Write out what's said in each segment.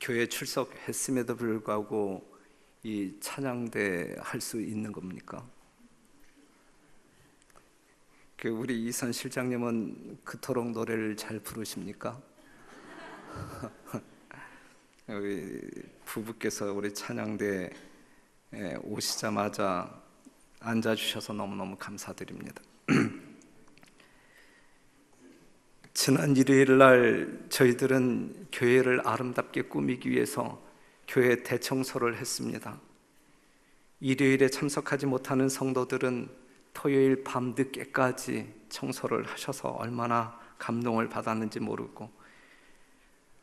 교회 출석했음에도 불구하고 이 찬양대 할 수 있는 겁니까? 우리 이선 실장님은 그토록 노래를 잘 부르십니까? 우리 부부께서 우리 찬양대에 오시자마자 앉아주셔서 너무너무 감사드립니다. 지난 일요일 날 저희들은 교회를 아름답게 꾸미기 위해서 교회 대청소를 했습니다. 일요일에 참석하지 못하는 성도들은 토요일 밤 늦게까지 청소를 하셔서 얼마나 감동을 받았는지 모르고,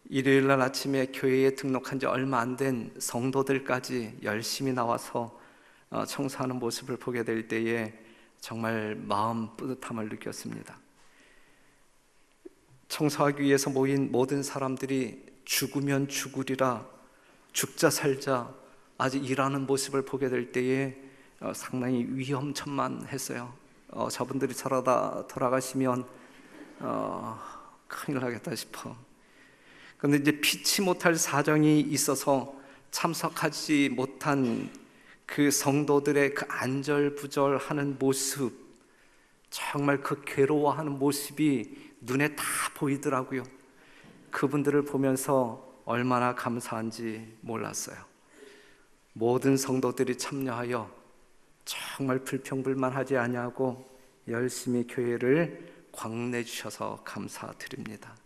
일요일 날 아침에 교회에 등록한 지 얼마 안 된 성도들까지 열심히 나와서 청소하는 모습을 보게 될 때에 정말 마음 뿌듯함을 느꼈습니다. 청소하기 위해서 모인 모든 사람들이 죽으면 죽으리라, 죽자 살자 아직 일하는 모습을 보게 될 때에 상당히 위험천만했어요. 저분들이 저러다 돌아가시면 큰일 나겠다 싶어. 그런데 이제 피치 못할 사정이 있어서 참석하지 못한 그 성도들의 그 안절부절하는 모습, 정말 그 괴로워하는 모습이 눈에 다 보이더라고요. 그분들을 보면서 얼마나 감사한지 몰랐어요. 모든 성도들이 참여하여 정말 불평불만하지 아니하고 열심히 교회를 광내주셔서 감사드립니다.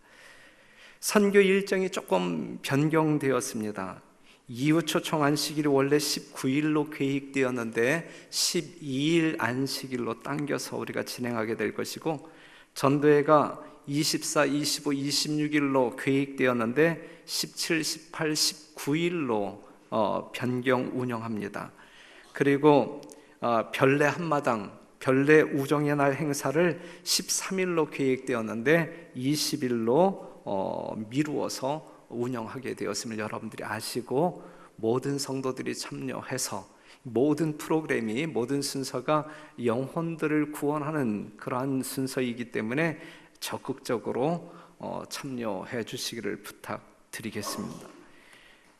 선교 일정이 조금 변경되었습니다. 이웃 초청 안식일이 원래 19일로 계획되었는데 12일 안식일로 당겨서 우리가 진행하게 될 것이고, 전도회가 24, 25, 26일로 계획되었는데 17, 18, 19일로 변경 운영합니다. 그리고 별내 한마당, 별내 우정의 날 행사를 13일로 계획되었는데 20일로 미루어서 운영하게 되었음을 여러분들이 아시고, 모든 성도들이 참여해서 모든 프로그램이, 모든 순서가 영혼들을 구원하는 그러한 순서이기 때문에 적극적으로 참여해 주시기를 부탁드리겠습니다.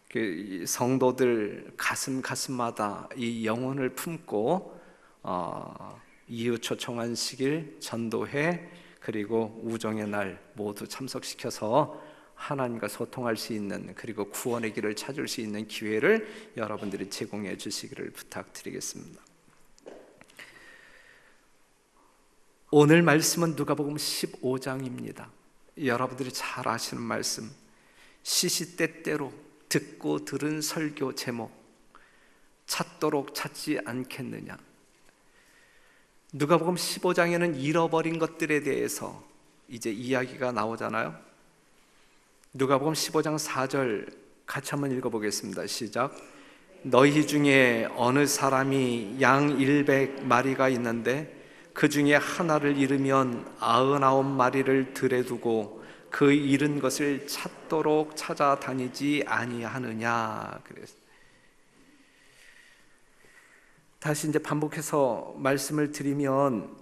그 성도들 가슴마다 이 영혼을 품고 이웃 초청 안식일, 전도회, 그리고 우정의 날 모두 참석시켜서 하나님과 소통할 수 있는, 그리고 구원의 길을 찾을 수 있는 기회를 여러분들이 제공해 주시기를 부탁드리겠습니다. 오늘 말씀은 누가복음 15장입니다. 여러분들이 잘 아시는 말씀, 시시때때로 듣고 들은 설교 제목, 찾도록 찾지 않겠느냐. 누가복음 15장에는 잃어버린 것들에 대해서 이제 이야기가 나오잖아요. 누가복음 15장 4절 같이 한번 읽어보겠습니다. 시작. 너희 중에 어느 사람이 양 100마리가 있는데 그 중에 하나를 잃으면 99마리를 들에 두고 그 잃은 것을 찾도록 찾아다니지 아니하느냐. 그래서 다시 이제 반복해서 말씀을 드리면,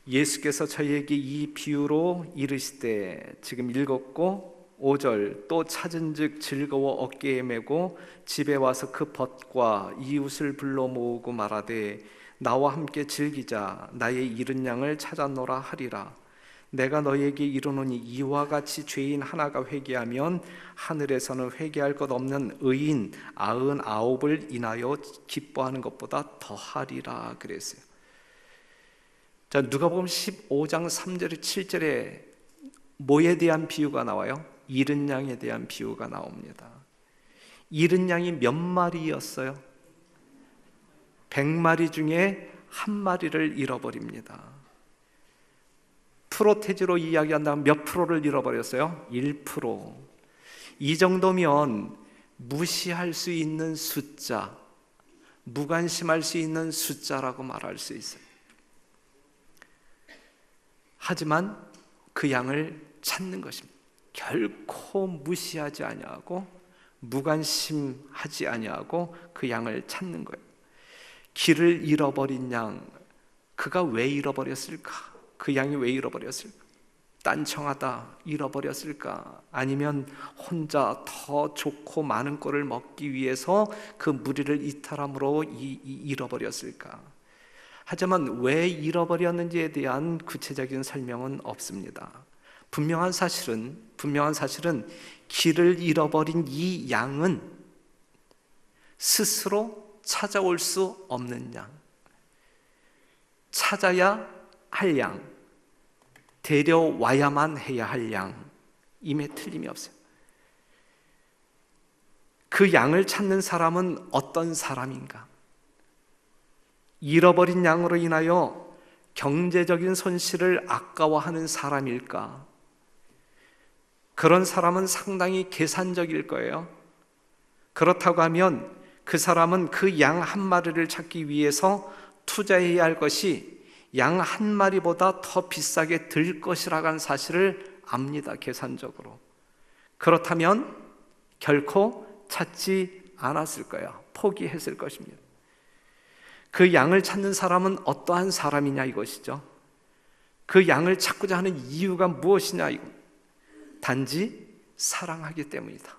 예수께서 저희에게 이 비유로 이르시되, 지금 읽었고 5절, 또 찾은즉 즐거워 어깨에 메고 집에 와서 그 벗과 이웃을 불러 모으고 말하되 나와 함께 즐기자, 나의 잃은 양을 찾았노라 하리라. 내가 너희에게 이르노니 이와 같이 죄인 하나가 회개하면 하늘에서는 회개할 것 없는 의인 99을 인하여 기뻐하는 것보다 더하리라 그랬어요. 자, 누가복음 15장 3절에 7절에 뭐에 대한 비유가 나와요? 잃은 양에 대한 비유가 나옵니다. 잃은 양이 몇 마리였어요? 100마리 중에 한 마리를 잃어버립니다. 프로테지로 이야기한다면 몇 프로를 잃어버렸어요? 1%. 이 정도면 무시할 수 있는 숫자, 무관심할 수 있는 숫자라고 말할 수 있어요. 하지만 그 양을 찾는 것입니다. 결코 무시하지 아니하고 무관심하지 아니하고 그 양을 찾는 거예요. 길을 잃어버린 양, 그가 왜 잃어버렸을까? 그 양이 왜 잃어버렸을까? 딴청하다 잃어버렸을까? 아니면 혼자 더 좋고 많은 꼴을 먹기 위해서 그 무리를 이탈함으로 잃어버렸을까? 하지만 왜 잃어버렸는지에 대한 구체적인 설명은 없습니다. 분명한 사실은 길을 잃어버린 이 양은 스스로 찾아올 수 없는 양, 찾아야 할 양, 데려와야만 해야 할 양임에 틀림이 없어요. 그 양을 찾는 사람은 어떤 사람인가? 잃어버린 양으로 인하여 경제적인 손실을 아까워하는 사람일까? 그런 사람은 상당히 계산적일 거예요. 그렇다고 하면 그 사람은 그 양 한 마리를 찾기 위해서 투자해야 할 것이 양 한 마리보다 더 비싸게 들 것이라고 하는 사실을 압니다, 계산적으로. 그렇다면 결코 찾지 않았을 거예요. 포기했을 것입니다. 그 양을 찾는 사람은 어떠한 사람이냐 이것이죠. 그 양을 찾고자 하는 이유가 무엇이냐 이거. 단지 사랑하기 때문이다.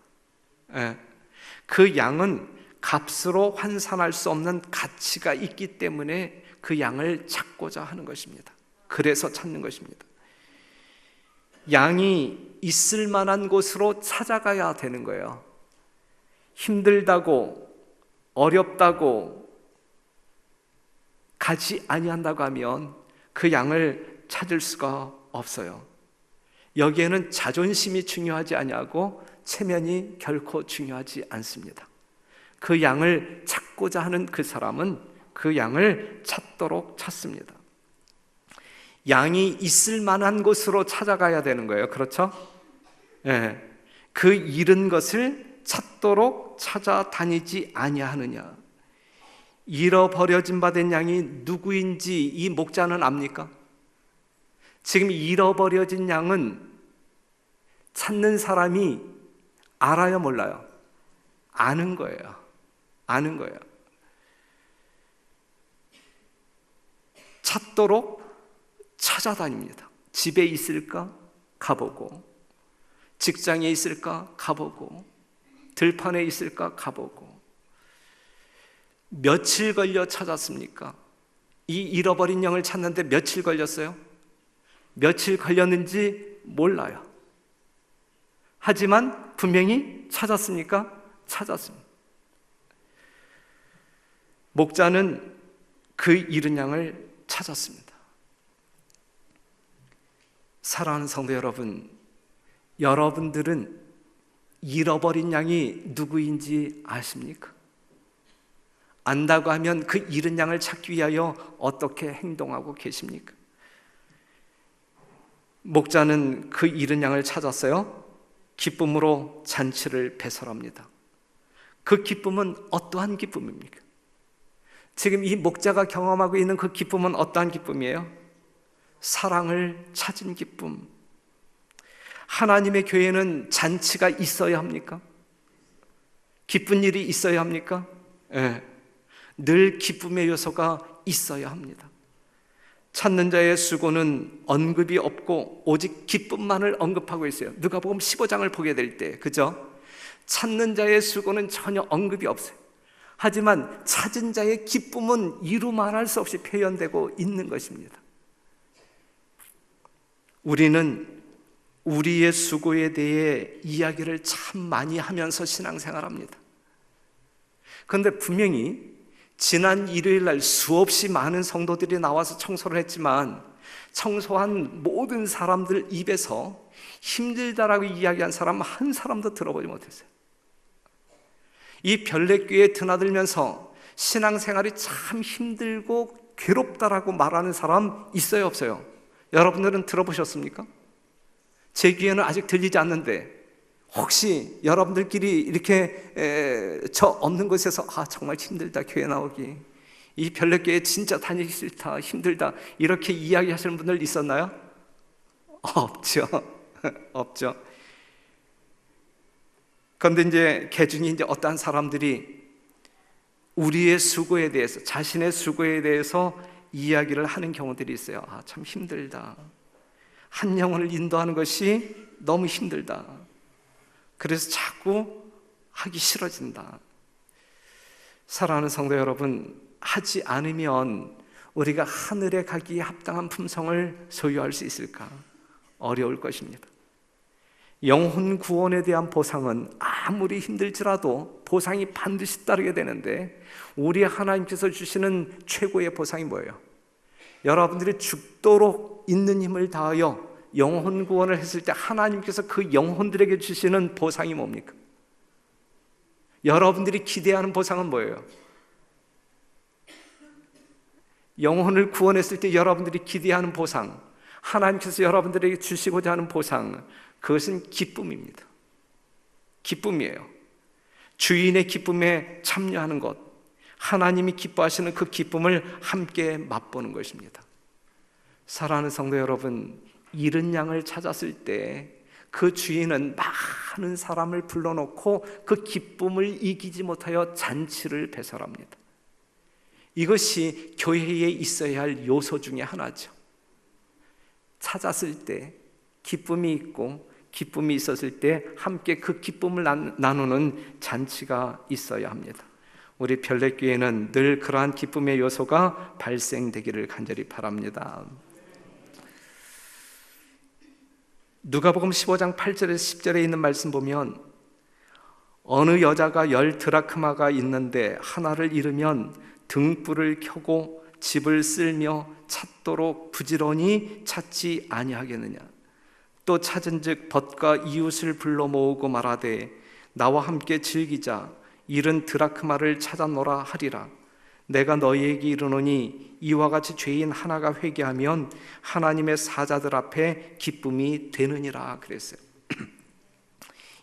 그 양은 값으로 환산할 수 없는 가치가 있기 때문에 그 양을 찾고자 하는 것입니다. 그래서 찾는 것입니다. 양이 있을 만한 곳으로 찾아가야 되는 거예요. 힘들다고 어렵다고 가지 아니한다고 하면 그 양을 찾을 수가 없어요. 여기에는 자존심이 중요하지 아니하고 체면이 결코 중요하지 않습니다. 그 양을 찾고자 하는 그 사람은 그 양을 찾도록 찾습니다. 양이 있을 만한 곳으로 찾아가야 되는 거예요. 그렇죠? 네. 그 잃은 것을 찾도록 찾아다니지 아니하느냐. 잃어버려진 바 된 양이 누구인지 이 목자는 압니까? 지금 잃어버려진 양은 찾는 사람이 알아요, 몰라요? 아는 거예요. 아는 거예요. 찾도록 찾아다닙니다. 집에 있을까? 가보고, 직장에 있을까? 가보고, 들판에 있을까? 가보고. 며칠 걸려 찾았습니까? 이 잃어버린 양을 찾는데 며칠 걸렸어요? 며칠 걸렸는지 몰라요. 하지만 분명히 찾았습니까? 찾았습니다. 목자는 그 잃은 양을 찾았습니다. 사랑하는 성도 여러분, 여러분들은 잃어버린 양이 누구인지 아십니까? 안다고 하면 그 잃은 양을 찾기 위하여 어떻게 행동하고 계십니까? 목자는 그 잃은 양을 찾았어요. 기쁨으로 잔치를 배설합니다. 그 기쁨은 어떠한 기쁨입니까? 지금 이 목자가 경험하고 있는 그 기쁨은 어떠한 기쁨이에요? 사랑을 찾은 기쁨. 하나님의 교회는 잔치가 있어야 합니까? 기쁜 일이 있어야 합니까? 네. 늘 기쁨의 요소가 있어야 합니다. 찾는 자의 수고는 언급이 없고 오직 기쁨만을 언급하고 있어요. 누가복음 15장을 보게 될 때, 그죠? 찾는 자의 수고는 전혀 언급이 없어요. 하지만 찾은 자의 기쁨은 이루 말할 수 없이 표현되고 있는 것입니다. 우리는 우리의 수고에 대해 이야기를 참 많이 하면서 신앙생활합니다. 그런데 분명히 지난 일요일 날 수없이 많은 성도들이 나와서 청소를 했지만 청소한 모든 사람들 입에서 힘들다라고 이야기한 사람 한 사람도 들어보지 못했어요. 이 별내교회에 드나들면서 신앙생활이 참 힘들고 괴롭다라고 말하는 사람 있어요, 없어요? 여러분들은 들어보셨습니까? 제 귀에는 아직 들리지 않는데 혹시 여러분들끼리 이렇게 저 없는 곳에서 정말 힘들다 교회 나오기, 이 별내교회 진짜 다니기 싫다, 힘들다 이렇게 이야기하시는 분들 있었나요? 없죠. 없죠. 그런데 이제 개중에 이제 어떠한 사람들이 우리의 수고에 대해서, 자신의 수고에 대해서 이야기를 하는 경우들이 있어요. 참 힘들다. 한 영혼을 인도하는 것이 너무 힘들다. 그래서 자꾸 하기 싫어진다. 사랑하는 성도 여러분, 하지 않으면 우리가 하늘에 가기에 합당한 품성을 소유할 수 있을까? 어려울 것입니다. 영혼 구원에 대한 보상은 아무리 힘들지라도 보상이 반드시 따르게 되는데, 우리 하나님께서 주시는 최고의 보상이 뭐예요? 여러분들이 죽도록 있는 힘을 다하여 영혼 구원을 했을 때 하나님께서 그 영혼들에게 주시는 보상이 뭡니까? 여러분들이 기대하는 보상은 뭐예요? 영혼을 구원했을 때 여러분들이 기대하는 보상, 하나님께서 여러분들에게 주시고자 하는 보상, 그것은 기쁨입니다. 기쁨이에요. 주인의 기쁨에 참여하는 것, 하나님이 기뻐하시는 그 기쁨을 함께 맛보는 것입니다. 사랑하는 성도 여러분, 잃은 양을 찾았을 때 그 주인은 많은 사람을 불러놓고 그 기쁨을 이기지 못하여 잔치를 배설합니다. 이것이 교회에 있어야 할 요소 중에 하나죠. 찾았을 때 기쁨이 있고, 기쁨이 있었을 때 함께 그 기쁨을 나누는 잔치가 있어야 합니다. 우리 별내교회는 늘 그러한 기쁨의 요소가 발생되기를 간절히 바랍니다. 누가복음 15장 8절에서 10절에 있는 말씀 보면, 어느 여자가 10 드라크마가 있는데 하나를 잃으면 등불을 켜고 집을 쓸며 찾도록 부지런히 찾지 아니하겠느냐. 또 찾은즉 벗과 이웃을 불러 모으고 말하되 나와 함께 즐기자. 잃은 드라크마를 찾아노라 하리라. 내가 너희에게 이르노니 이와 같이 죄인 하나가 회개하면 하나님의 사자들 앞에 기쁨이 되느니라 그랬어요.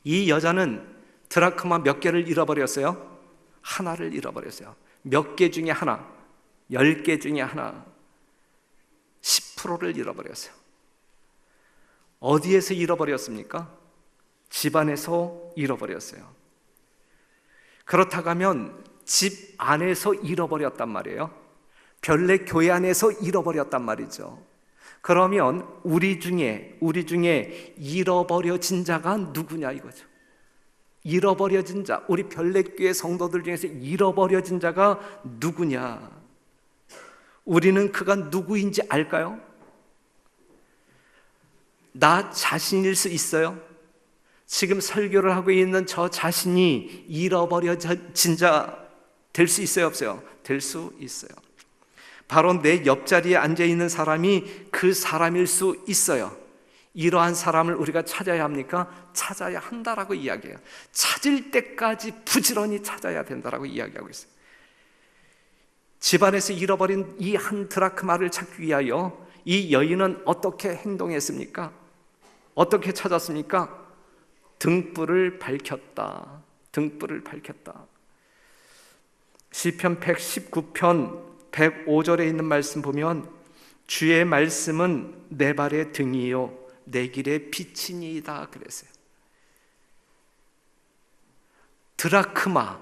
이 여자는 드라크마 몇 개를 잃어버렸어요? 하나를 잃어버렸어요. 몇 개 중에 하나, 10개 중에 하나, 10%를 잃어버렸어요. 어디에서 잃어버렸습니까? 집안에서 잃어버렸어요. 그렇다고 하면 집 안에서 잃어버렸단 말이에요. 별내 교회 안에서 잃어버렸단 말이죠. 그러면 우리 중에 잃어버려진 자가 누구냐 이거죠. 잃어버려진 자, 우리 별내교회 성도들 중에서 잃어버려진 자가 누구냐? 우리는 그가 누구인지 알까요? 나 자신일 수 있어요? 지금 설교를 하고 있는 저 자신이 잃어버려진 자 될 수 있어요, 없어요? 될 수 있어요. 바로 내 옆자리에 앉아있는 사람이 그 사람일 수 있어요. 이러한 사람을 우리가 찾아야 합니까? 찾아야 한다라고 이야기해요. 찾을 때까지 부지런히 찾아야 된다라고 이야기하고 있어요. 집안에서 잃어버린 이 한 드라크마를 찾기 위하여 이 여인은 어떻게 행동했습니까? 어떻게 찾았습니까? 등불을 밝혔다. 등불을 밝혔다. 시편 119편 105절에 있는 말씀 보면 주의 말씀은 내 발의 등이요 내 길의 빛이니이다 그랬어요. 드라크마,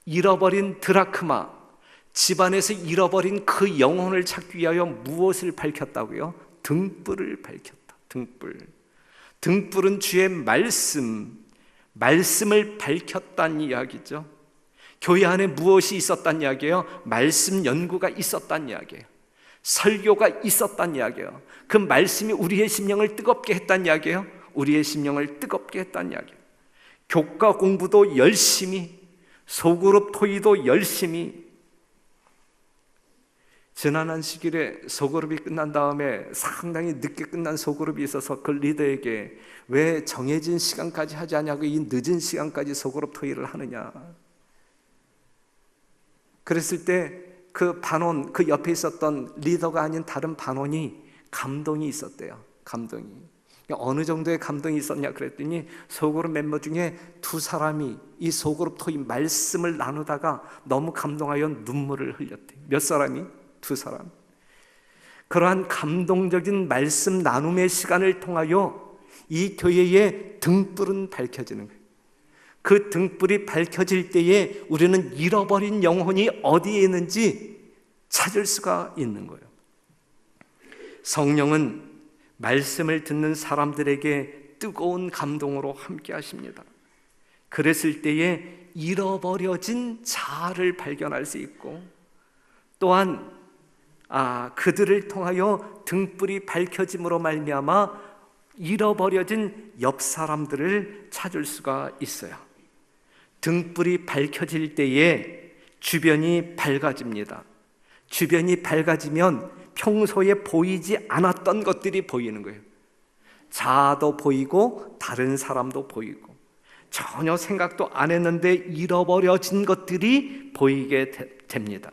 잃어버린 드라크마, 집안에서 잃어버린 그 영혼을 찾기 위하여 무엇을 밝혔다고요? 등불을 밝혔다. 등불은 주의 말씀을 밝혔다는 이야기죠. 교회 안에 무엇이 있었단 이야기예요? 말씀 연구가 있었단 이야기예요. 설교가 있었단 이야기예요. 그 말씀이 우리의 심령을 뜨겁게 했단 이야기예요. 우리의 심령을 뜨겁게 했단 이야기예요. 교과 공부도 열심히, 소그룹 토의도 열심히. 지난 한 시기에 소그룹이 끝난 다음에 상당히 늦게 끝난 소그룹이 있어서 그 리더에게 왜 정해진 시간까지 하지 않냐고 이 늦은 시간까지 소그룹 토의를 하느냐. 그랬을 때 그 반원, 그 옆에 있었던 리더가 아닌 다른 반원이 감동이 있었대요. 감동이. 어느 정도의 감동이 있었냐 그랬더니 소그룹 멤버 중에 2사람이 이 소그룹 토의 말씀을 나누다가 너무 감동하여 눈물을 흘렸대요. 몇 사람이? 2사람. 그러한 감동적인 말씀 나눔의 시간을 통하여 이 교회의 등불은 밝혀지는 거예요. 그 등불이 밝혀질 때에 우리는 잃어버린 영혼이 어디에 있는지 찾을 수가 있는 거예요. 성령은 말씀을 듣는 사람들에게 뜨거운 감동으로 함께 하십니다. 그랬을 때에 잃어버려진 자아를 발견할 수 있고, 또한 그들을 통하여 등불이 밝혀짐으로 말미암아 잃어버려진 옆 사람들을 찾을 수가 있어요. 등불이 밝혀질 때에 주변이 밝아집니다. 주변이 밝아지면 평소에 보이지 않았던 것들이 보이는 거예요. 자아도 보이고 다른 사람도 보이고, 전혀 생각도 안 했는데 잃어버려진 것들이 보이게 됩니다.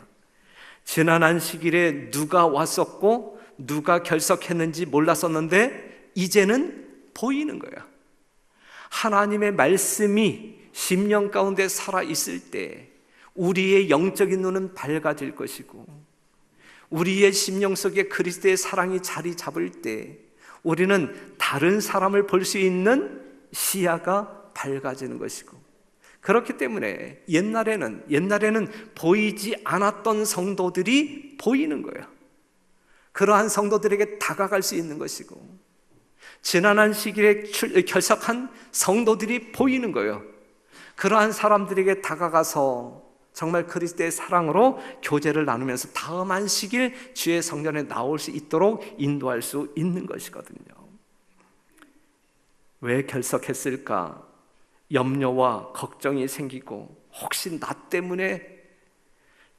지난 안식일에 누가 왔었고 누가 결석했는지 몰랐었는데 이제는 보이는 거예요. 하나님의 말씀이 심령 가운데 살아있을 때 우리의 영적인 눈은 밝아질 것이고, 우리의 심령 속에 그리스도의 사랑이 자리 잡을 때 우리는 다른 사람을 볼 수 있는 시야가 밝아지는 것이고, 그렇기 때문에 옛날에는 보이지 않았던 성도들이 보이는 거예요. 그러한 성도들에게 다가갈 수 있는 것이고, 지난 안식일에 결석한 성도들이 보이는 거예요. 그러한 사람들에게 다가가서 정말 그리스도의 사랑으로 교제를 나누면서 다음 안식일 주의 성전에 나올 수 있도록 인도할 수 있는 것이거든요. 왜 결석했을까? 염려와 걱정이 생기고, 혹시 나 때문에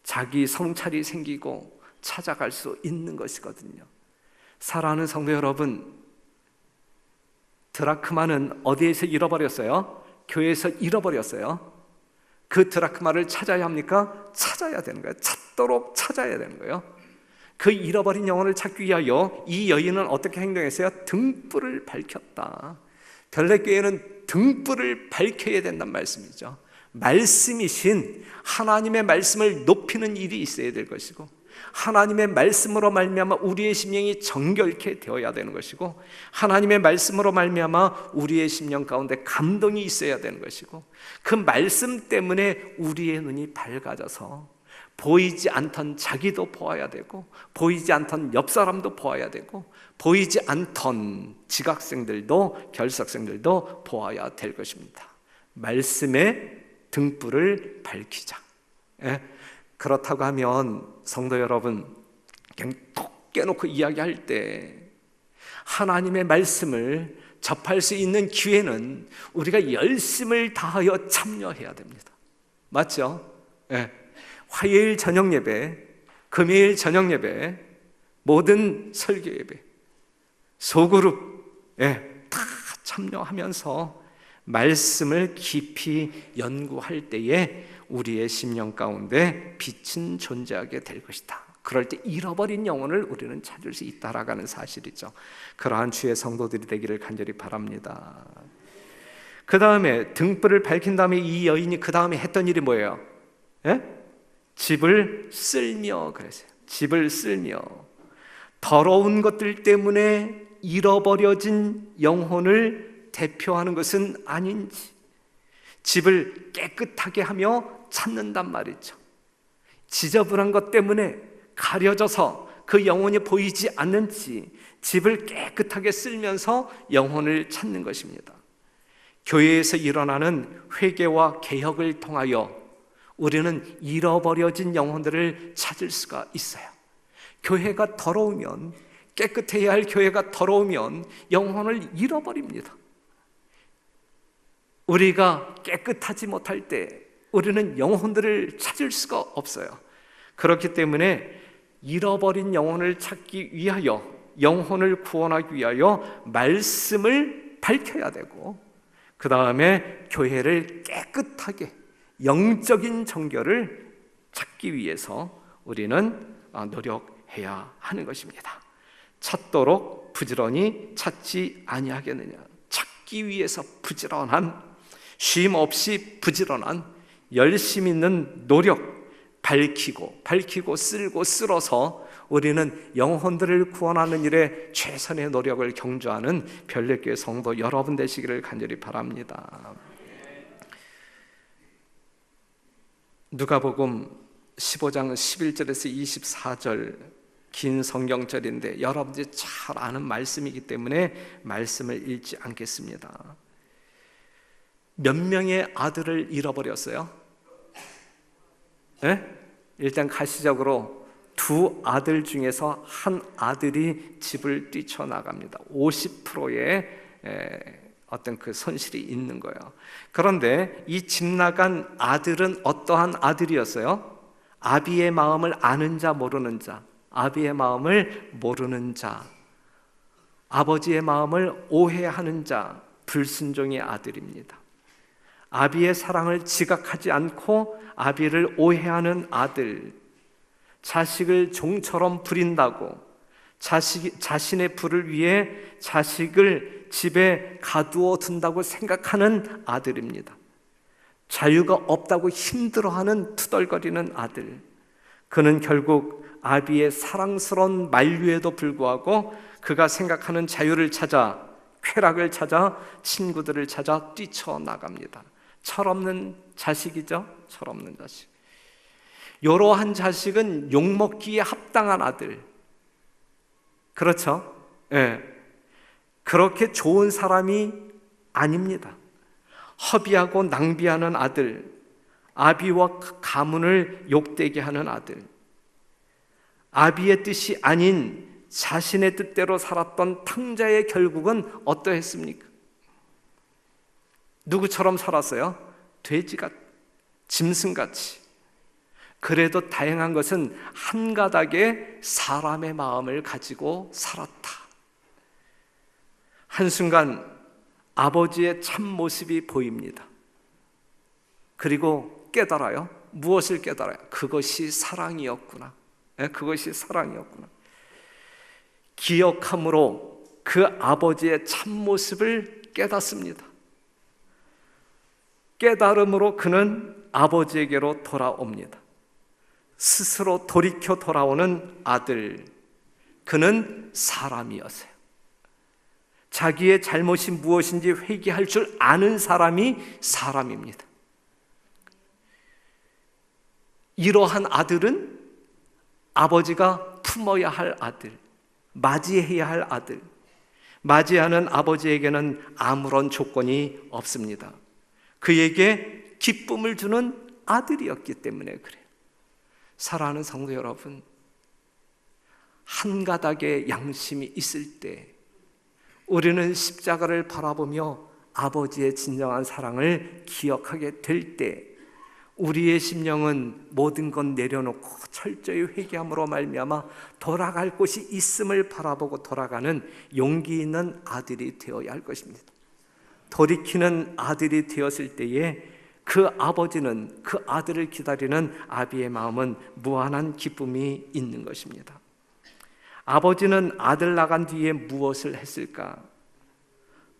자기 성찰이 생기고 찾아갈 수 있는 것이거든요. 사랑하는 성도 여러분, 드라크마는 어디에서 잃어버렸어요? 교회에서 잃어버렸어요. 그 드라크마를 찾아야 합니까? 찾아야 되는 거예요. 찾도록 찾아야 되는 거예요. 그 잃어버린 영혼을 찾기 위하여 이 여인은 어떻게 행동했어요? 등불을 밝혔다. 별내교회는 등불을 밝혀야 된다는 말씀이죠. 말씀이신 하나님의 말씀을 높이는 일이 있어야 될 것이고, 하나님의 말씀으로 말미암아 우리의 심령이 정결케 되어야 되는 것이고, 하나님의 말씀으로 말미암아 우리의 심령 가운데 감동이 있어야 되는 것이고, 그 말씀 때문에 우리의 눈이 밝아져서 보이지 않던 자기도 보아야 되고, 보이지 않던 옆 사람도 보아야 되고, 보이지 않던 지각생들도 결석생들도 보아야 될 것입니다. 말씀의 등불을 밝히자. 그렇다고 하면 성도 여러분, 그냥 톡 깨놓고 이야기할 때 하나님의 말씀을 접할 수 있는 기회는 우리가 열심을 다하여 참여해야 됩니다. 맞죠? 화요일 저녁 예배, 금요일 저녁 예배, 모든 설교 예배, 소그룹 다 참여하면서 말씀을 깊이 연구할 때에 우리의 심령 가운데 빛은 존재하게 될 것이다. 그럴 때 잃어버린 영혼을 우리는 찾을 수 있다라는 사실이죠. 그러한 주의 성도들이 되기를 간절히 바랍니다. 그 다음에 등불을 밝힌 다음에 이 여인이 그 다음에 했던 일이 뭐예요? 집을 쓸며 그랬어요. 집을 쓸며 더러운 것들 때문에 잃어버려진 영혼을 대표하는 것은 아닌지 집을 깨끗하게 하며 찾는단 말이죠. 지저분한 것 때문에 가려져서 그 영혼이 보이지 않는지 집을 깨끗하게 쓸면서 영혼을 찾는 것입니다. 교회에서 일어나는 회개와 개혁을 통하여 우리는 잃어버려진 영혼들을 찾을 수가 있어요. 교회가 더러우면, 깨끗해야 할 교회가 더러우면 영혼을 잃어버립니다. 우리가 깨끗하지 못할 때 우리는 영혼들을 찾을 수가 없어요. 그렇기 때문에 잃어버린 영혼을 찾기 위하여, 영혼을 구원하기 위하여 말씀을 밝혀야 되고, 그 다음에 교회를 깨끗하게 영적인 정결을 찾기 위해서 우리는 노력해야 하는 것입니다. 찾도록 부지런히 찾지 아니하겠느냐. 찾기 위해서 부지런한, 쉼 없이 부지런한 열심 있는 노력, 밝히고 쓸고 쓸어서 우리는 영혼들을 구원하는 일에 최선의 노력을 경주하는 별내교회 성도 여러분 되시기를 간절히 바랍니다. 누가복음 15장 11절에서 24절 긴 성경절인데 여러분들이 잘 아는 말씀이기 때문에 말씀을 읽지 않겠습니다. 몇 명의 아들을 잃어버렸어요? 네? 일단 가시적으로 두 아들 중에서 한 아들이 집을 뛰쳐나갑니다. 50%의 어떤 그 손실이 있는 거예요. 그런데 이 집 나간 아들은 어떠한 아들이었어요? 아비의 마음을 아는 자 모르는 자, 아비의 마음을 모르는 자, 아버지의 마음을 오해하는 자, 불순종의 아들입니다. 아비의 사랑을 지각하지 않고 아비를 오해하는 아들, 자식을 종처럼 부린다고 자신의 부를 위해 자식을 집에 가두어 둔다고 생각하는 아들입니다. 자유가 없다고 힘들어하는 투덜거리는 아들. 그는 결국 아비의 사랑스러운 만류에도 불구하고 그가 생각하는 자유를 찾아, 쾌락을 찾아, 친구들을 찾아 뛰쳐나갑니다. 철없는 자식이죠. 철없는 자식. 이러한 자식은 욕먹기에 합당한 아들. 그렇죠? 예. 그렇게 좋은 사람이 아닙니다. 허비하고 낭비하는 아들, 아비와 가문을 욕되게 하는 아들, 아비의 뜻이 아닌 자신의 뜻대로 살았던 탕자의 결국은 어떠했습니까? 누구처럼 살았어요? 돼지같, 짐승같이. 그래도 다행한 것은 한 가닥의 사람의 마음을 가지고 살았다. 한순간 아버지의 참모습이 보입니다. 그리고 깨달아요. 무엇을 깨달아요? 그것이 사랑이었구나. 그것이 사랑이었구나. 기억함으로 그 아버지의 참모습을 깨닫습니다. 깨달음으로 그는 아버지에게로 돌아옵니다. 스스로 돌이켜 돌아오는 아들, 그는 사람이었어요. 자기의 잘못이 무엇인지 회개할 줄 아는 사람이 사람입니다. 이러한 아들은 아버지가 품어야 할 아들, 맞이해야 할 아들, 맞이하는 아버지에게는 아무런 조건이 없습니다. 그에게 기쁨을 주는 아들이었기 때문에 그래요. 사랑하는 성도 여러분, 한 가닥의 양심이 있을 때 우리는 십자가를 바라보며 아버지의 진정한 사랑을 기억하게 될 때 우리의 심령은 모든 것 내려놓고 철저히 회개함으로 말미암아 돌아갈 곳이 있음을 바라보고 돌아가는 용기 있는 아들이 되어야 할 것입니다. 돌이키는 아들이 되었을 때에 그 아버지는, 그 아들을 기다리는 아비의 마음은 무한한 기쁨이 있는 것입니다. 아버지는 아들 나간 뒤에 무엇을 했을까?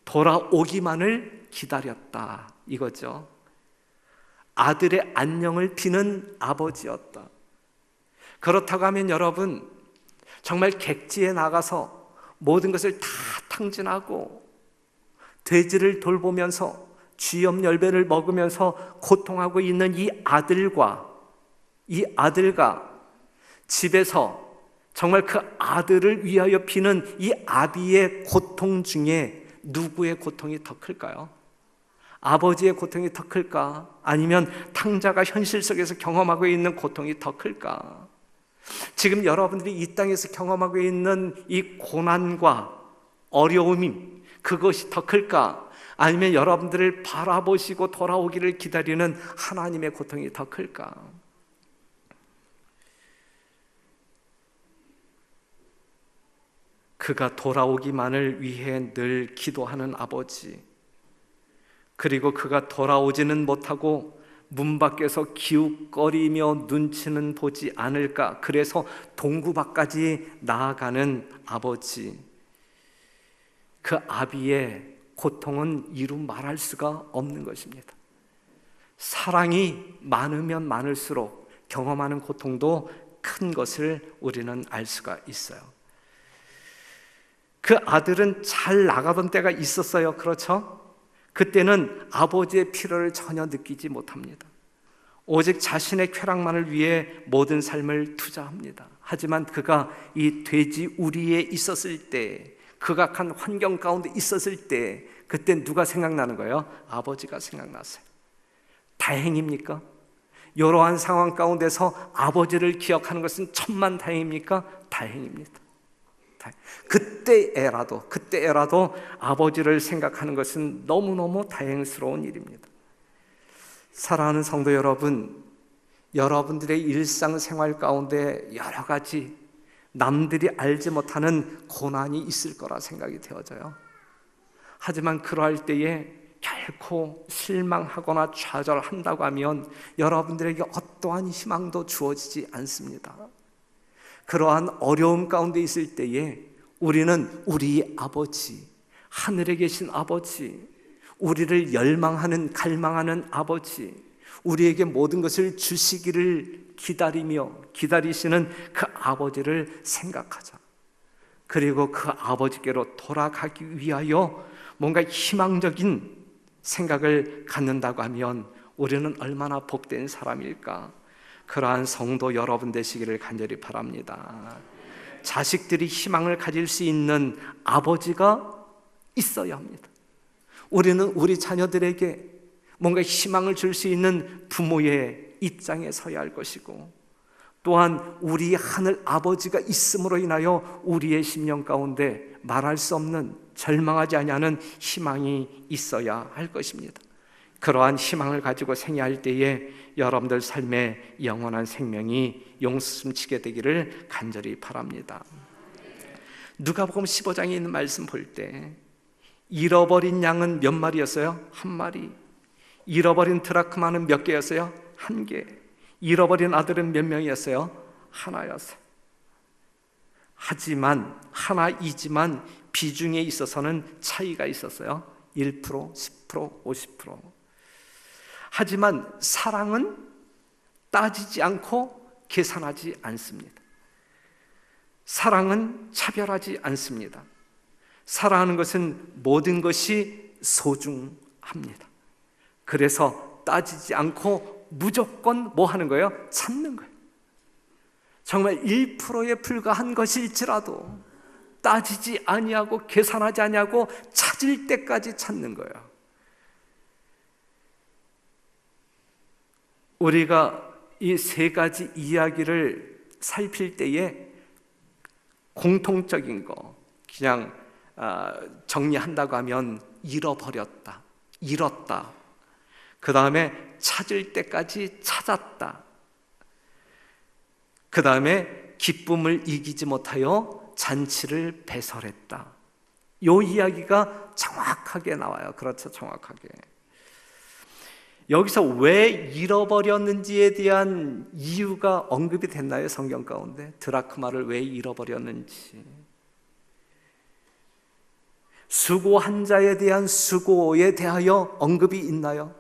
돌아오기만을 기다렸다, 이거죠. 아들의 안녕을 비는 아버지였다. 그렇다고 하면 여러분, 정말 객지에 나가서 모든 것을 다 탕진하고 돼지를 돌보면서 쥐염열배를 먹으면서 고통하고 있는 이 아들과 집에서 정말 그 아들을 위하여 피는 이 아비의 고통 중에 누구의 고통이 더 클까요? 아버지의 고통이 더 클까? 아니면 탕자가 현실 속에서 경험하고 있는 고통이 더 클까? 지금 여러분들이 이 땅에서 경험하고 있는 이 고난과 어려움이 그것이 더 클까? 아니면 여러분들을 바라보시고 돌아오기를 기다리는 하나님의 고통이 더 클까? 그가 돌아오기만을 위해 늘 기도하는 아버지, 그리고 그가 돌아오지는 못하고 문 밖에서 기웃거리며 눈치는 보지 않을까, 그래서 동구 밖까지 나아가는 아버지, 그 아비의 고통은 이루 말할 수가 없는 것입니다. 사랑이 많으면 많을수록 경험하는 고통도 큰 것을 우리는 알 수가 있어요. 그 아들은 잘 나가던 때가 있었어요. 그렇죠? 그때는 아버지의 필요를 전혀 느끼지 못합니다. 오직 자신의 쾌락만을 위해 모든 삶을 투자합니다. 하지만 그가 이 돼지 우리에 있었을 때, 극악한 환경 가운데 있었을 때, 그때 누가 생각나는 거예요? 아버지가 생각났어요. 다행입니까? 이러한 상황 가운데서 아버지를 기억하는 것은 천만다행입니까? 다행입니다. 그때에라도 아버지를 생각하는 것은 너무너무 다행스러운 일입니다. 사랑하는 성도 여러분, 여러분들의 일상생활 가운데 여러 가지 남들이 알지 못하는 고난이 있을 거라 생각이 되어져요. 하지만 그러할 때에 결코 실망하거나 좌절한다고 하면 여러분들에게 어떠한 희망도 주어지지 않습니다. 그러한 어려움 가운데 있을 때에 우리는 우리 아버지, 하늘에 계신 아버지, 우리를 열망하는, 갈망하는 아버지, 우리에게 모든 것을 주시기를 기다리시는 그 아버지를 생각하자. 그리고 그 아버지께로 돌아가기 위하여 뭔가 희망적인 생각을 갖는다고 하면 우리는 얼마나 복된 사람일까? 그러한 성도 여러분 되시기를 간절히 바랍니다. 자식들이 희망을 가질 수 있는 아버지가 있어야 합니다. 우리는 우리 자녀들에게 뭔가 희망을 줄 수 있는 부모의 입장에 서야 할 것이고, 또한 우리 하늘 아버지가 있음으로 인하여 우리의 심령 가운데 말할 수 없는, 절망하지 아니하는 희망이 있어야 할 것입니다. 그러한 희망을 가지고 생애할 때에 여러분들 삶에 영원한 생명이 용숨치게 되기를 간절히 바랍니다. 누가복음 15장에 있는 말씀 볼 때 잃어버린 양은 몇 마리였어요? 한 마리. 잃어버린 드라크마는 몇 개였어요? 한 개. 잃어버린 아들은 몇 명이었어요? 하나였어요. 하지만 하나이지만 비중에 있어서는 차이가 있었어요. 1%, 10%, 50%. 하지만 사랑은 따지지 않고 계산하지 않습니다. 사랑은 차별하지 않습니다. 사랑하는 것은 모든 것이 소중합니다. 그래서 따지지 않고 무조건 뭐 하는 거예요? 찾는 거예요. 정말 1%에 불과한 것일지라도 따지지 아니하고 계산하지 아니하고 찾을 때까지 찾는 거예요. 우리가 이 세 가지 이야기를 살필 때에 공통적인 거, 그냥 정리한다고 하면 잃어버렸다, 잃었다, 그 다음에 찾을 때까지 찾았다, 그 다음에 기쁨을 이기지 못하여 잔치를 배설했다. 이 이야기가 정확하게 나와요. 그렇죠, 정확하게. 여기서 왜 잃어버렸는지에 대한 이유가 언급이 됐나요? 성경 가운데 드라크마를 왜 잃어버렸는지, 수고한 자에 대한 수고에 대하여 언급이 있나요?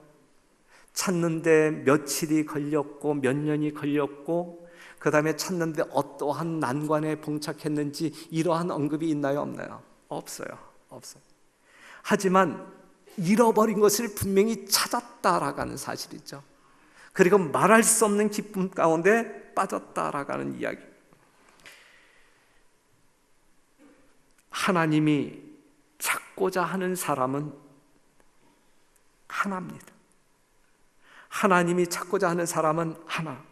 찾는데 며칠이 걸렸고 몇 년이 걸렸고 그 다음에 찾는데 어떠한 난관에 봉착했는지 이러한 언급이 있나요? 없나요? 없어요. 하지만 잃어버린 것을 분명히 찾았다라고 하는 사실이죠. 그리고 말할 수 없는 기쁨 가운데 빠졌다라고 하는 이야기. 하나님이 찾고자 하는 사람은 하나입니다. 하나님이 찾고자 하는 사람은 하나.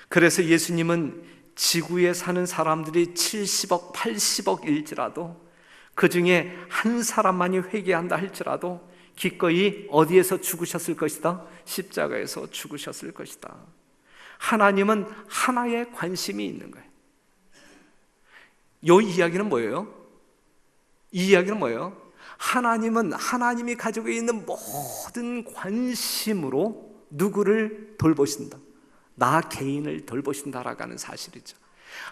그래서 예수님은 지구에 사는 사람들이 70억, 80억일지라도 그 중에 한 사람만이 회개한다 할지라도 기꺼이 어디에서 죽으셨을 것이다? 십자가에서 죽으셨을 것이다. 하나님은 하나에 관심이 있는 거예요. 이 이야기는 뭐예요? 이 이야기는 뭐예요? 하나님은 하나님이 가지고 있는 모든 관심으로 누구를 돌보신다? 나 개인을 돌보신다라고 하는 사실이죠.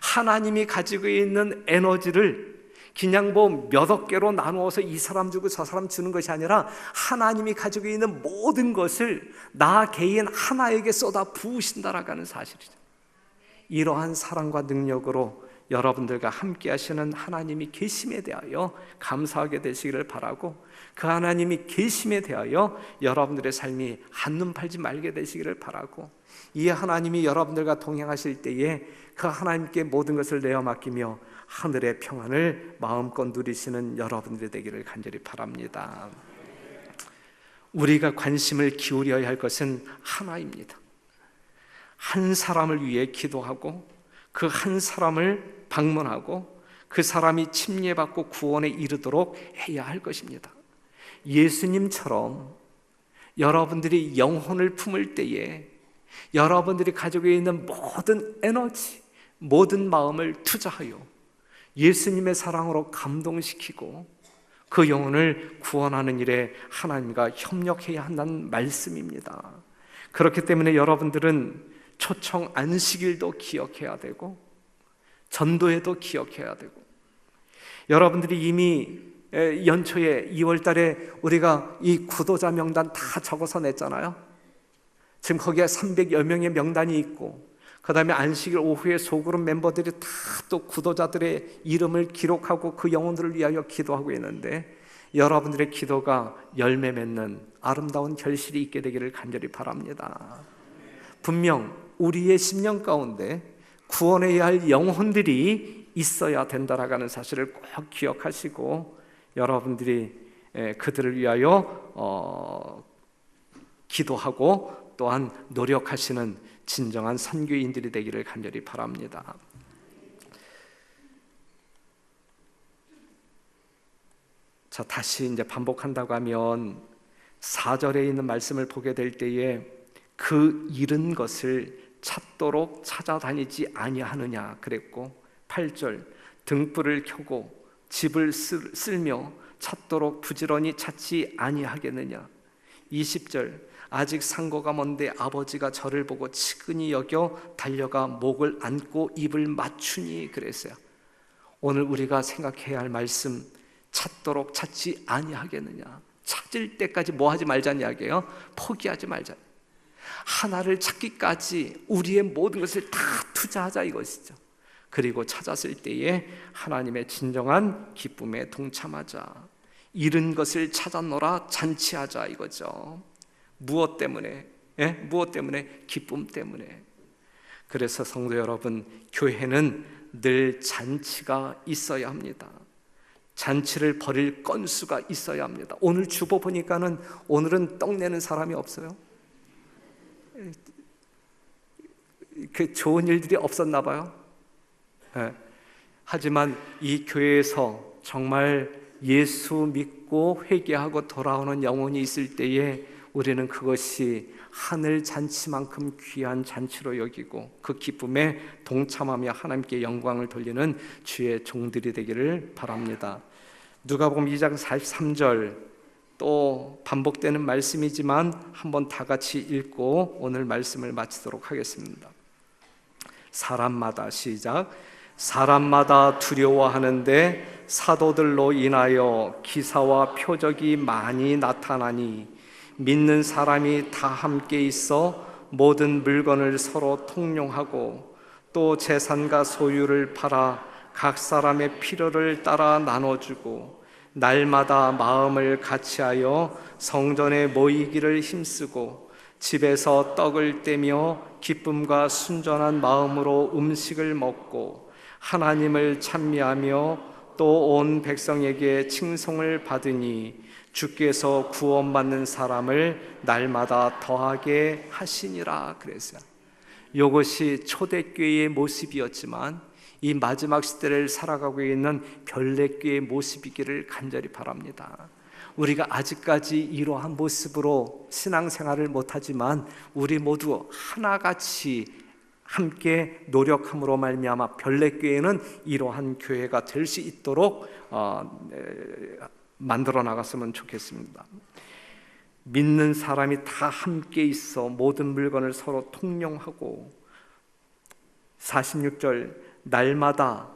하나님이 가지고 있는 에너지를 그냥 뭐 몇억 개로 나누어서 이 사람 주고 저 사람 주는 것이 아니라 하나님이 가지고 있는 모든 것을 나 개인 하나에게 쏟아 부으신다라고 하는 사실이죠. 이러한 사랑과 능력으로 여러분들과 함께 하시는 하나님이 계심에 대하여 감사하게 되시기를 바라고, 그 하나님이 계심에 대하여 여러분들의 삶이 한눈 팔지 말게 되시기를 바라고, 이 하나님이 여러분들과 동행하실 때에 그 하나님께 모든 것을 내어 맡기며 하늘의 평안을 마음껏 누리시는 여러분들이 되기를 간절히 바랍니다. 우리가 관심을 기울여야 할 것은 하나입니다. 한 사람을 위해 기도하고 그 한 사람을 방문하고 그 사람이 침례받고 구원에 이르도록 해야 할 것입니다. 예수님처럼 여러분들이 영혼을 품을 때에 여러분들이 가지고 있는 모든 에너지, 모든 마음을 투자하여 예수님의 사랑으로 감동시키고 그 영혼을 구원하는 일에 하나님과 협력해야 한다는 말씀입니다. 그렇기 때문에 여러분들은 초청 안식일도 기억해야 되고 전도회도 기억해야 되고, 여러분들이 이미 연초에 2월 달에 우리가 이 구도자 명단 다 적어서 냈잖아요. 지금 거기에 300여 명의 명단이 있고, 그 다음에 안식일 오후에 소그룹 멤버들이 다 또 구도자들의 이름을 기록하고 그 영혼들을 위하여 기도하고 있는데, 여러분들의 기도가 열매 맺는 아름다운 결실이 있게 되기를 간절히 바랍니다. 분명 우리의 심령 가운데 구원해야 할 영혼들이 있어야 된다라는 사실을 꼭 기억하시고, 여러분들이 그들을 위하여 기도하고 또한 노력하시는 진정한 선교인들이 되기를 간절히 바랍니다. 자, 다시 이제 반복한다고 하면 4절에 있는 말씀을 보게 될 때에 그 잃은 것을 찾도록 찾아다니지 아니하느냐 그랬고, 8절 등불을 켜고 집을 쓸며 찾도록 부지런히 찾지 아니하겠느냐, 20절 아직 상고가 먼데 아버지가 저를 보고 측은히 여겨 달려가 목을 안고 입을 맞추니 그랬어요. 오늘 우리가 생각해야 할 말씀, 찾도록 찾지 아니하겠느냐, 찾을 때까지 뭐 하지 말자는 이야기예요. 포기하지 말자. 하나를 찾기까지 우리의 모든 것을 다 투자하자 이것이죠. 그리고 찾았을 때에 하나님의 진정한 기쁨에 동참하자. 잃은 것을 찾았노라 잔치하자 이거죠. 무엇 때문에? 무엇 때문에? 기쁨 때문에. 그래서 성도 여러분, 교회는 늘 잔치가 있어야 합니다. 잔치를 벌일 건수가 있어야 합니다. 오늘 주보 보니까는 오늘은 떡 내는 사람이 없어요. 그 좋은 일들이 없었나 봐요. 하지만 이 교회에서 정말 예수 믿고 회개하고 돌아오는 영혼이 있을 때에 우리는 그것이 하늘 잔치만큼 귀한 잔치로 여기고 그 기쁨에 동참하며 하나님께 영광을 돌리는 주의 종들이 되기를 바랍니다. 누가복음 2장 43절, 또 반복되는 말씀이지만 한번 다 같이 읽고 오늘 말씀을 마치도록 하겠습니다. 사람마다, 시작. 사람마다 두려워하는데 사도들로 인하여 기사와 표적이 많이 나타나니 믿는 사람이 다 함께 있어 모든 물건을 서로 통용하고 또 재산과 소유를 팔아 각 사람의 필요를 따라 나눠주고 날마다 마음을 같이하여 성전에 모이기를 힘쓰고 집에서 떡을 떼며 기쁨과 순전한 마음으로 음식을 먹고 하나님을 찬미하며 또 온 백성에게 칭송을 받으니 주께서 구원받는 사람을 날마다 더하게 하시니라 그랬어요. 이것이 초대교회의 모습이었지만 이 마지막 시대를 살아가고 있는 변래교회의 모습이기를 간절히 바랍니다. 우리가 아직까지 이러한 모습으로 신앙생활을 못하지만 우리 모두 하나같이 함께 노력함으로 말미암아 변래교회는 이러한 교회가 될 수 있도록 만들어 나갔으면 좋겠습니다. 믿는 사람이 다 함께 있어 모든 물건을 서로 통용하고, 46절 날마다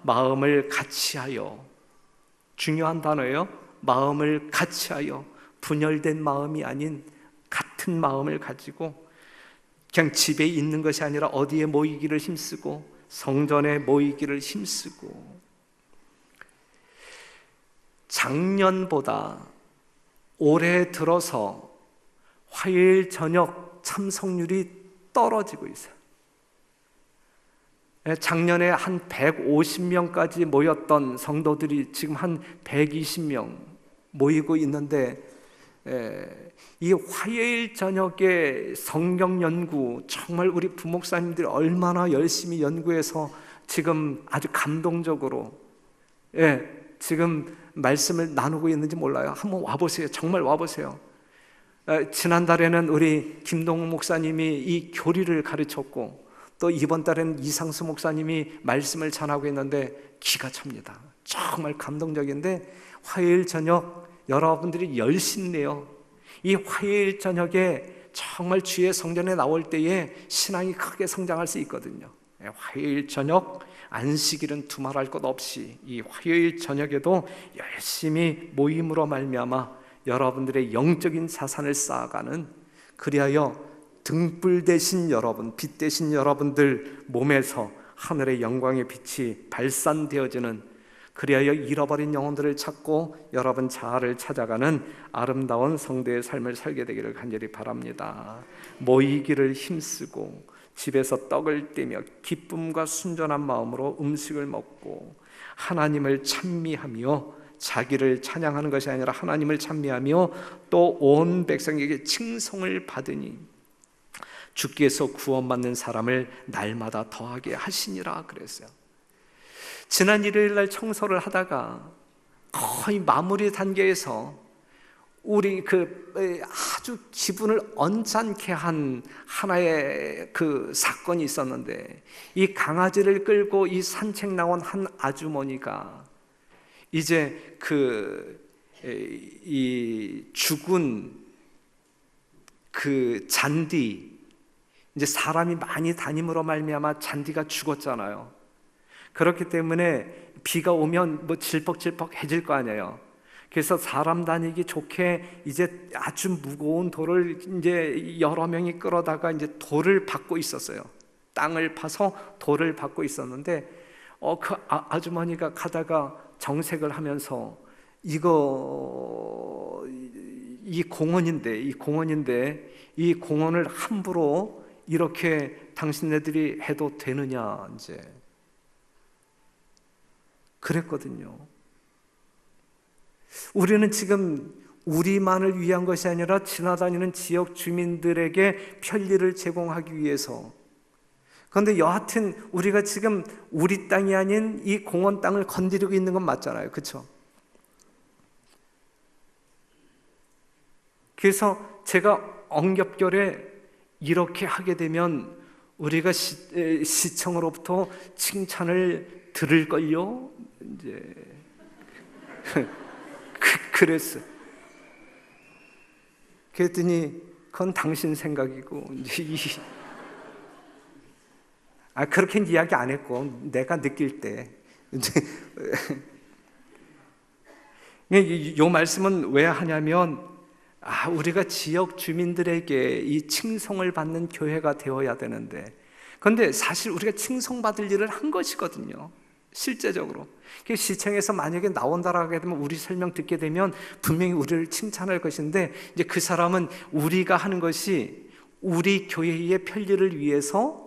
마음을 같이하여, 중요한 단어예요. 마음을 같이하여, 분열된 마음이 아닌 같은 마음을 가지고 그냥 집에 있는 것이 아니라 어디에 모이기를 힘쓰고 성전에 모이기를 힘쓰고 작년보다 올해 들어서 화요일 저녁 참석률이 떨어지고 있어요. 작년에 한 150명까지 모였던 성도들이 지금 한 120명 모이고 있는데, 이 화요일 저녁에 성경 연구, 정말 우리 부목사님들이 얼마나 열심히 연구해서 지금 아주 감동적으로 지금 말씀을 나누고 있는지 몰라요. 한번 와보세요. 정말 와보세요. 지난달에는 우리 김동욱 목사님이 이 교리를 가르쳤고, 또 이번 달에는 이상수 목사님이 말씀을 전하고 있는데 기가 찹니다. 정말 감동적인데, 화요일 저녁 여러분들이 열심히 내요. 이 화요일 저녁에 정말 주의 성전에 나올 때에 신앙이 크게 성장할 수 있거든요. 화요일 저녁, 안식일은 두말할 것 없이 이 화요일 저녁에도 열심히 모임으로 말미암아 여러분들의 영적인 자산을 쌓아가는, 그리하여 등불 되신 여러분, 빛 되신 여러분들 몸에서 하늘의 영광의 빛이 발산되어지는, 그리하여 잃어버린 영혼들을 찾고 여러분 자아를 찾아가는 아름다운 성도의 삶을 살게 되기를 간절히 바랍니다. 모이기를 힘쓰고 집에서 떡을 떼며 기쁨과 순전한 마음으로 음식을 먹고 하나님을 찬미하며, 자기를 찬양하는 것이 아니라 하나님을 찬미하며 또 온 백성에게 칭송을 받으니 주께서 구원받는 사람을 날마다 더하게 하시니라 그랬어요. 지난 일요일 날 청소를 하다가 거의 마무리 단계에서 우리 아주 기분을 언짢게 한 하나의 사건이 있었는데, 이 강아지를 끌고 이 산책 나온 한 아주머니가 이제 이 죽은 잔디, 이제 사람이 많이 다님으로 말미암아 잔디가 죽었잖아요. 그렇기 때문에 비가 오면 뭐 질퍽질퍽해질 거 아니에요. 그래서 사람 다니기 좋게 이제 아주 무거운 돌을 이제 여러 명이 끌어다가 이제 돌을 밟고 있었어요. 땅을 파서 돌을 밟고 있었는데, 아주머니가 가다가 정색을 하면서 이 공원인데 이 공원을 함부로 이렇게 당신네들이 해도 되느냐, 이제 그랬거든요. 우리는 지금 우리만을 위한 것이 아니라 지나다니는 지역 주민들에게 편리를 제공하기 위해서, 그런데 여하튼 우리가 지금 우리 땅이 아닌 이 공원 땅을 건드리고 있는 건 맞잖아요. 그렇죠? 그래서 제가 엉겹결에 이렇게 하게 되면 우리가 시청으로부터 칭찬을 들을걸요? 이제 그랬어요. 그랬더니 그건 당신 생각이고, 이제 그렇게 이야기 안 했고, 내가 느낄 때 이 말씀은 왜 하냐면, 우리가 지역 주민들에게 이 칭송을 받는 교회가 되어야 되는데, 그런데 사실 우리가 칭송받을 일을 한 것이거든요. 실제적으로 시청에서 만약에 나온다라고 하게 되면, 우리 설명 듣게 되면 분명히 우리를 칭찬할 것인데, 이제 그 사람은 우리가 하는 것이 우리 교회의 편리를 위해서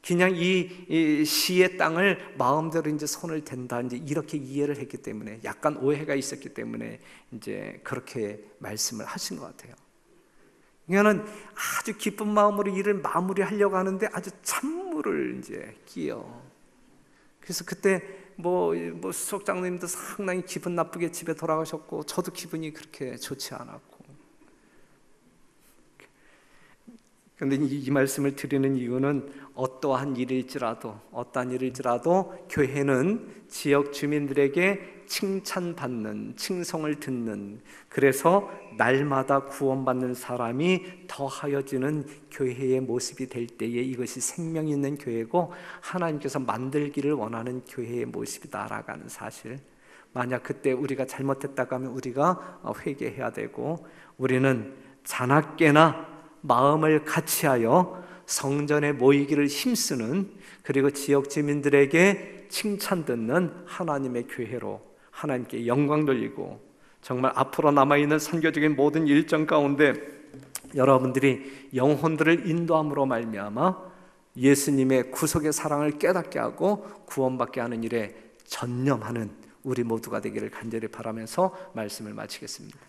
그냥 이 시의 땅을 마음대로 이제 손을 댄다, 이제 이렇게 이해를 했기 때문에, 약간 오해가 있었기 때문에 이제 그렇게 말씀을 하신 것 같아요. 그러니까는 아주 기쁜 마음으로 일을 마무리하려고 하는데 아주 찬물을 이제 끼요. 그래서 그때 수석장님도 상당히 기분 나쁘게 집에 돌아가셨고, 저도 기분이 그렇게 좋지 않았고. 그런데 이 말씀을 드리는 이유는, 어떠한 일일지라도 교회는 지역 주민들에게 칭찬받는, 칭송을 듣는, 그래서 날마다 구원받는 사람이 더하여지는 교회의 모습이 될 때에 이것이 생명 있는 교회고 하나님께서 만들기를 원하는 교회의 모습이다라고 하는 사실. 만약 그때 우리가 잘못했다고 하면 우리가 회개해야 되고, 우리는 자나깨나 마음을 같이하여 성전에 모이기를 힘쓰는, 그리고 지역 주민들에게 칭찬 듣는 하나님의 교회로 하나님께 영광 돌리고, 정말 앞으로 남아있는 선교적인 모든 일정 가운데 여러분들이 영혼들을 인도함으로 말미암아 예수님의 구속의 사랑을 깨닫게 하고 구원받게 하는 일에 전념하는 우리 모두가 되기를 간절히 바라면서 말씀을 마치겠습니다.